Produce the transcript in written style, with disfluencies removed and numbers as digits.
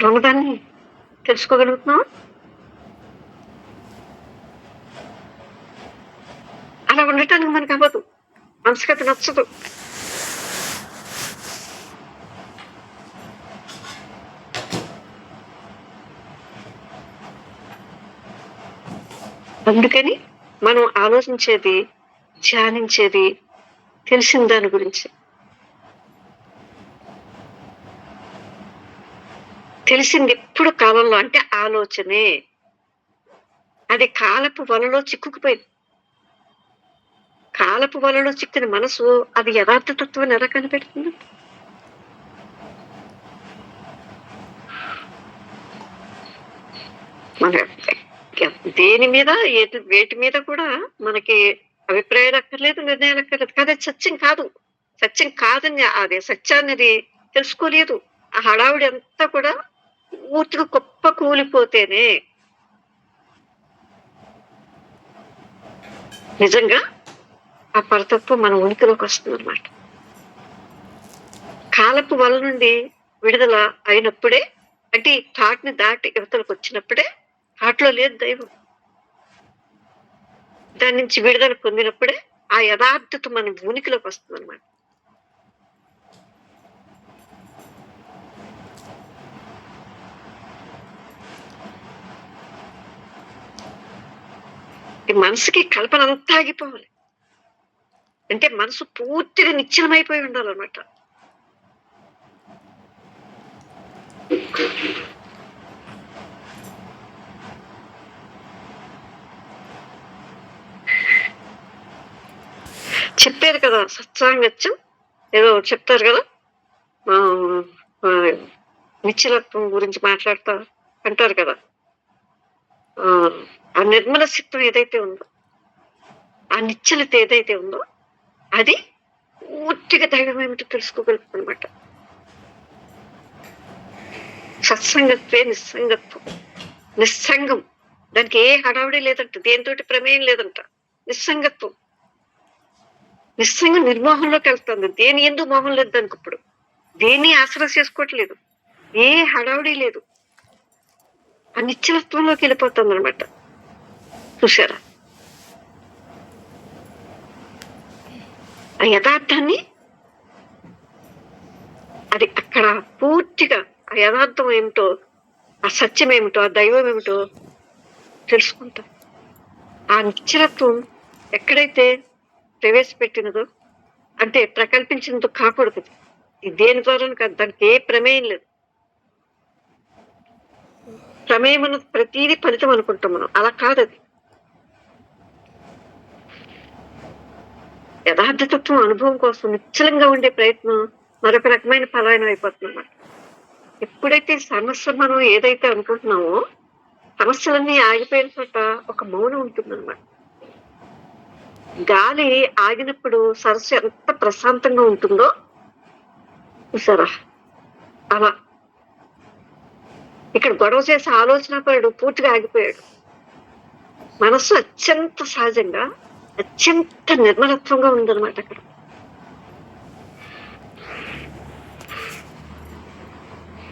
అక్కడ ఉన్నదాన్ని తెలుసుకోగలుగుతున్నావా? అలా ఉండటానికి మనకు అవ్వదు. మనసుకి అది నచ్చదు. అందుకని మనం ఆలోచించేది, ధ్యానించేది తెలిసిన దాని గురించి. తెలిసింది ఎప్పుడు కాలంలో అంటే ఆలోచనే. అది కాలపు వలలో చిక్కుకుపోయింది. కాలపు వలలో చిక్కిన మనసు అది యథార్థ తత్వాన్ని ఎలా కనిపెడుతుంది? మన దేని మీద వేటి మీద కూడా మనకి అభిప్రాయాలు అక్కర్లేదు, నిర్ణయాలు అక్కర్లేదు. కానీ అది సత్యం కాదు. సత్యం కాదని అదే సత్యాన్ని అది తెలుసుకోలేదు. ఆ హడావుడి అంతా కూడా పూర్తిగా కుప్ప కూలిపోతేనే నిజంగా ఆ పరతత్వం మన ఉనికిలోకి వస్తుంది అన్నమాట. కాలపు వల నుండి విడుదల అయినప్పుడే, అంటే ఈ థాట్ని దాటి యువతలకు వచ్చినప్పుడే థాట్లో లేదు దైవం. దాని నుంచి విడుదల పొందినప్పుడే ఆ యథార్థత మన ఉనికిలోకి వస్తుంది అన్నమాట. ఈ మనసుకి కల్పన అంతా ఆగిపోవాలి. అంటే మనసు పూర్తిగా నిశ్చలమైపోయి ఉండాలన్నమాట. చెప్పారు కదా సత్సాంగత్యం ఏదో చెప్తారు కదా, నిశ్చలత్వం గురించి మాట్లాడతా అంటారు కదా. ఆ నిర్మల చిత్తం ఏదైతే ఉందో, ఆ నిశ్చలత ఏదైతే ఉందో అది పూర్తిగా దైవం ఏమిటో తెలుసుకోగలుగుతుంది అనమాట. సత్సంగత్వే నిస్సంగత్వం. నిస్సంగం, దానికి ఏ హడావుడి లేదంట, దేనితోటి ప్రమేయం లేదంట. నిస్సంగత్వం, నిస్సంగం నిర్మోహంలోకి వెళ్తుంది. దేని ఎందుకు మోహం లేదు దానికి. ఇప్పుడు దేన్ని ఆశ్రయం చేసుకోవట్లేదు, ఏ హడావుడి లేదు, ఆ నిశ్చలత్వంలోకి వెళ్ళిపోతుంది అనమాట. చూసారా? ఆ యథార్థాన్ని అది అక్కడ పూర్తిగా ఆ యథార్థం ఏమిటో, ఆ సత్యం ఏమిటో, ఆ దైవం ఏమిటో తెలుసుకుంటాం. ఆ నిశ్చలత్వం ఎక్కడైతే ప్రవేశపెట్టినదో, అంటే ప్రకల్పించినదో కాకూడదు. దేని ద్వారా కాదు, దానికి ఏ ప్రమేయం లేదు. ప్రమేయం అన్నది ప్రతిదీ ఫలితం అనుకుంటాం మనం, అలా కాదు. అది యథార్థతత్వం అనుభవం కోసం నిశ్చలంగా ఉండే ప్రయత్నం మరొక రకమైన పలాయనం అయిపోతుంది అన్నమాట. ఎప్పుడైతే సమస్య మనం ఏదైతే అనుకుంటున్నామో, సమస్యలన్నీ ఆగిపోయిన చోట ఒక మౌనం ఉంటుందన్నమాట. గాలి ఆగినప్పుడు సరస్సు ఎంత ప్రశాంతంగా ఉంటుందో చూసారా? అలా ఇక్కడ గొడవ చేసే ఆలోచన పరుడు పూర్తిగా ఆగిపోయాడు. మనస్సు అత్యంత సహజంగా, అత్యంత నిర్మలత్వంగా ఉందన్నమాట అక్కడ.